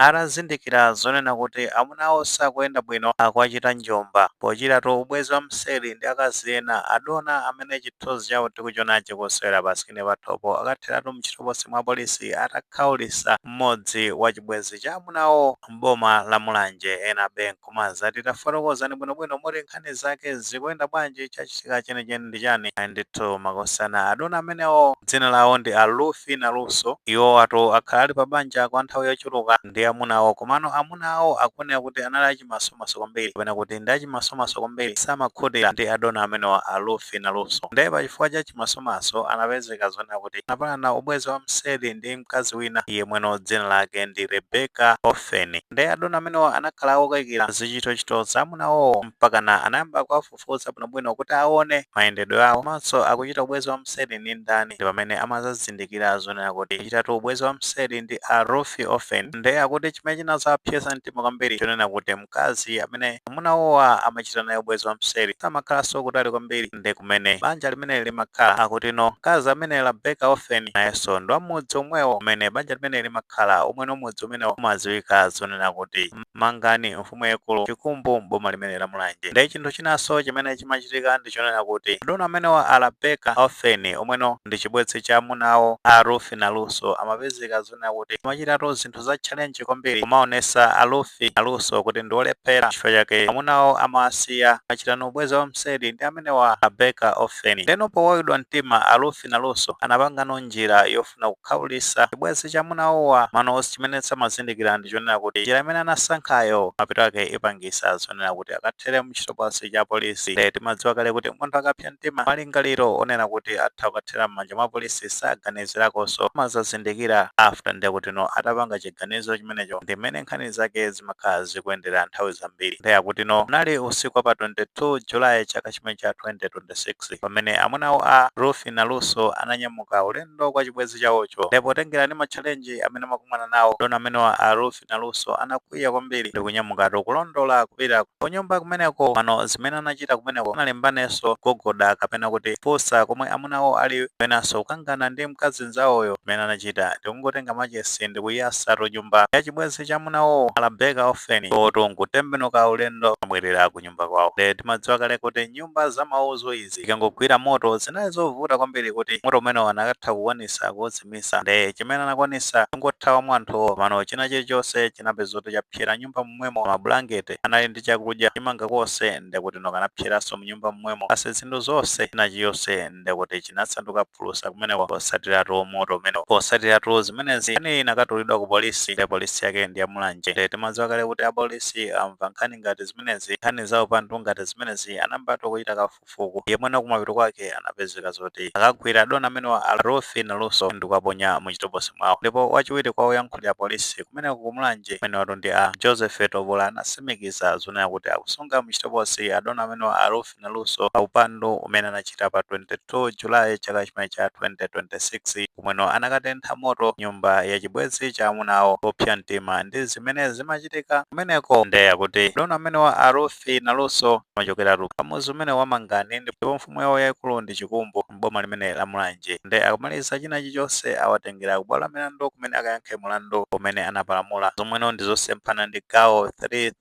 atazindikira zonena kuti amunawo sakuyenda bwino akuachita njomba pochitatu ubwezi wa mseri ndi akazi ena adona amene chithunzi chawo tikuchionachi kusewera pasikini pathopo akatheratu mchitoposi mwa polisi atakhaulisa mmodzi wa chibwezi cha amunawo m'boma la Mulanje ena benkomaza titafotokozani bwinobwino moti nkhani zake zikuyenda bwanji chachitika chenechene ndi chani ndithu makosana adona amenewo dzina lawo ndi Luffy na Lusso iwo atu akhala ali pa banja kwa nthawi yochuluka ndi amunawo komano amunawo akunena kuti anali achimasomaso kwambiri kapena kuti ndi achimasomaso kwambiri samakhutira ndi adona amenewa Luffy na Lusso ndiye pachifukwa cha chimasomaso anapezeka zonena kuti anapangana ubwezi wa mseri ndi mkazi wina yemweno dzina lake ndi Rebecca Offen ndiye adona amenewa anakhala okayikira zichitochito za amunawo mpakana anayamba kuwafufuza bwinobwino kuti aone mayendedwe awo komanso akuchita ubwezi wa mseri ndi ndani ndi pamene amazazindikira zonena kuti achitatu ubwezi wa mseri ndi Luffy Offen ndiye akuti chimene chinazapyesa mtima kwambiri chonena kuti mkazi amene amunawowa amachita naye ubwezi wa mseri samakhalanso kutali kwambiri ndi kumene banja limene limakhala akuti no mkazi amene Rebecca Offen nayenso ndi wamudzi omwewo umene banja limene limakhala umwene umudzi umenewo umadziwika zonena kuti Mangani mfumu yaikulu chikumbu m'boma limene la Mulanje ndiye chinthu chinanso chimene chimachitika ndi chonena kuti adona amenewa Rebecca Offen omweno ndi chibwenzi cha amunawo Luffy na Lusso amapezeka zonena kuti amachitatu zinthu za challenge kwambiri kumaonesa Luffy na Lusso kuti ndi olephera chifukwa chake amunawo amawasiya achitano ubwezi wa mseri ndi amenewa Rebecca Offen ndeno powawidwa mtima Luffy na Lusso anapangano njira yofuna kukhaulisa chibwenzi cha amunawowa mano chimene samazindikira ndi chonena kuti njira imene anasankhayo mapito ake ipangisa zonena kuti akathere mchitoposi cha polisi ndiye timadziwa kale kuti munthu akapsa mtima malingaliro onena kuti atha kukathera m'manja mwa polisi saganizirakonso amazazindikira after ndiye kuti no atapanga chiganizo chimenecho ndi mmene nkhani zake zimakhala zikuyendera nthawi zambiri ndiye akuti no unali usiku wa pa 22 Julayi chaka chimene cha 2026 pamene amunawo Luffy na Lusso ananyamuka ulendo kwa chibwenzi chawocho ndipo potengera ndi matchalenji amene amakumana nawo dona amenewa Luffy na Lusso anakwiya kwambiri ndi kunyamuka kulondola kupita ku nyumba kumeneko pano zimene anachita kumeneko analembanenso gogoda kapena kuti posa komwe amunawo ali penanso kukangana ndi mkazi nzawoyo mmene anachita ndikungotenga machesi ndi kuyasatu nyumba ya chibwenzi cha amunawo Rebecca Offen poto nkutembenuka ulendo amabwerera ku nyumba kwawo ndiye timadziwa kale kuti nyumba za mauzo izi ikangogwira moto zinali zovuta kwambiri kuti moto umenewo anakatha kukwanisa kuwuzimitsa ndiye chimene anakwanisa kungothawa mwanthuwo pano china chilichonse chinapeza kuti chapyera nyumba momwemo mablanketi anali ndi chakudya chimanga konse ndiye kuti no kanapyeranso mnyumba momwemo ase zinthu zonse china chiyonse ndiye kuti chinasanduka phulusa kumeneko posatiratu moto umenewo posatiratu zimenezi nkhani inakatulidwa ku polisi ndiye polisi yake ndi ya Mulanje ndiye timadziwa kale kuti apolisi amva nkhani ngati zimenezi nkhani zawo panthu ngati zimenezi anambatu kuchita kafukufuku yemwene kumapito kwake anapezeka zoti akagwira dona amenewa Luffy na Lusso ndi kuwaponya muchitoposi mwawo ndipo wachiwiri kwa oyankhulira polisi kumeneko ku Mulanje amene watu ndi Joseph Tovola anasimikiza zonena kuti akusunga muchitoposi adona amenewa Luffy na Lusso pa upandu umene anachita pa 22 Julayi chaka chimene cha 2026 kumweno anakatentha moto nyumba ya chibwenzi cha amunawo popsa mtima ndi zimene zimachitika kumeneko ndiye kuti dona amenewa Luffy na Lusso amachokeratu pamuzi umene wa Mangani ndipo mfumu yawo yaikulu ndi chikumbu m'boma limene la Mulanje ndiye akamaliza china chilichonse awatengera kubwalo la milandu kumene akayankhe mulandu umene anapalamula zomweno ndi zosemphana ndi gawo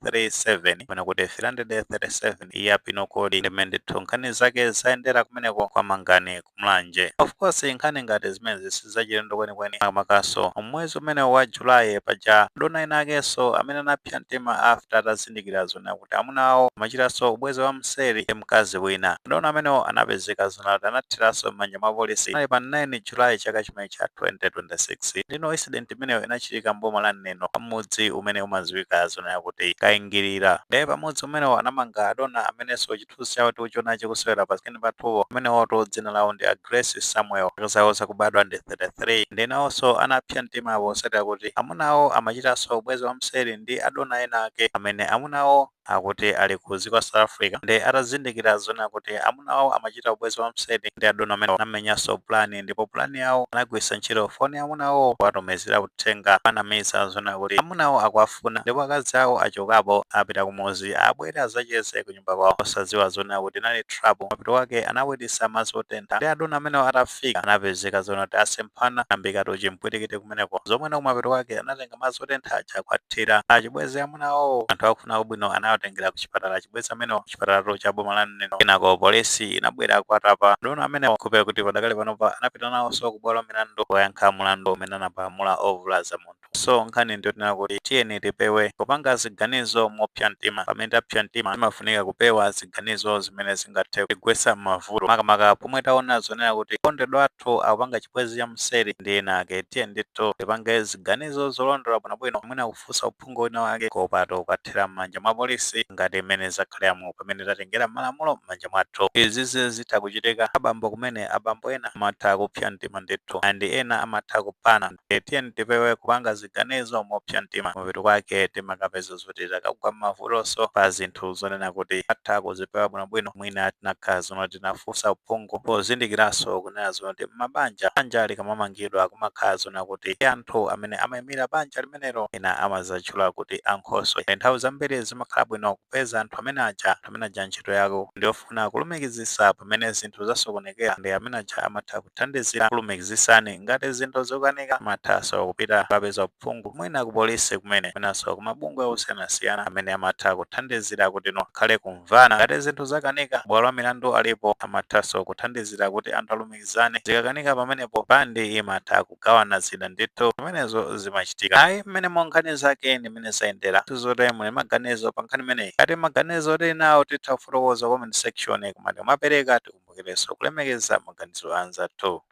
337 kapena kuti 337 ya Penal Code ndimene ndithu nkhani zake zayendera kumeneko kwa Mangani ku Mulanje of course nkhani ngati zimene sizachilendo kwenikweni makaso mwezi umene wa Julayi paja dona ina akenso amene anapsa mtima after atazindikira zonena kuti amunawo amachitanso ubwezi wa mseri ndi mkazi wina dona amenewo anapezeka zonena kuti anathiranso m'manja mwa polisi anali pa 9 Julayi chaka chimene cha 2026 ndino incident imeneyo inachitika m'boma la Neno pamudzi umene umadziwika zonena kuti Kaingirira ndiye pamudzi umenewo anamanga adona amenenso chithunzi chawo tikuchiona chikusewera pasikini pathuwo amenewoto dzina lawo ndi Grace Samuel zawo zakubadwa ndi 33 ndinawonso anapsa mtima posatira kuti amunawo amachitanso ubwezi wa mseri ndi adona ena ake amene amunawo akuti ali ku dziko South Africa ndi atazindikira zona kuti amuna awo amachita ubwezi wa mseri ndi adona amene anamenyanso plani, ndipo plani yawo anagwiritsa ntchito foni ya amuna awo kuwatumizira uthenga anamiza zona kuti amuna awo akuwafuna ndipo akazi awo achokapo apita kumuzi abwere adzacheze ku nyumba kwawo osadziwa zona kuti inali trouble. Mapeto wake anawitisa madzi otentha ndi adona amene atafika anapezeka zona kuti asemphana ambikatu chimpwitikiti kumeneko zomwe na kumapeto wake anatenga madzi otentha aja kwathira achibwezi amuna awo. Anthu akufuna ubwino anawatengera ku chipatala achibwezi amene chipatalato cha boma la Neno. Kenako polisi inabwera kuwatapa adona amene kupera kuti padakali panopa anapita nawonso ku bwalo la milandu kuyankha mulandu umene anapalamula ovulaza munthu. So nkhani ndiyoti kuti tiyeni tipewe kupanga ziganizo mopsa mtima. Pamene tapsa mtima imafunika kupewa ziganizo zimene zingathe kugwetsa mavuto makamaka pomwe taona zonena kuti okondedwa athu akupanga chibwezi cha mseri ndi ena ake. Tiye ndithu tipange ziganizo zolondola bwinobwino mwina kufunsa uphungu wina wake kopatu ukathera m'manja mwa polisi ngati imene zakhalamo pamene tatengera malamulo m'manja mwathu. Izizi zitha kuchitika abambo kumene abambo ena amatha kupsa mtima ndithu andi ena amatha kupana. Tiyeni tipewe kupanga ziganizo mopsa mtima mapeto kwake timakapeza zoti takagwa m'mavutonso pa zinthu zonena kuti atha kuzipewa bwinobwino mwina tinakhala zona tinafunsa uphungu pozindikiranso kunena zona kuti banja likamamangidwa kumakhala zona kuti anthu amene amayimira banja limenelo ena amazatchula kuti ankhoswe. Nthawi zambiri zimakhala bwino kupeza anthu amene aja ntchito yako ndiyofuna kulumikizisa pamene zinthu zasokonekera ndi amene aja amatha kuthandizira kulumikizisani ngati zinthu zokanika amathanso kupita kapeza uphungu mwina ku polisi kumene mwinanso kumabungwe osiyanasiyana amene amatha kuthandizira kuti akhale kumvana ngati zinthu zakanika. Bwalo la milandu alipo amathanso kuthandizira kuti anthu alumikizane zikakanika pamenepo bandi imatha kugawana zida ndithu pamenezo zimachitika. Ayi mmene monkhani zake ndi mmene zayendera tizote muli maganizo pa nkhani imeneyi kati maganizo tili nawo titha kufotokoza comment section kumati mapereka tikumbukirenso kulemekeza maganizo anzathu.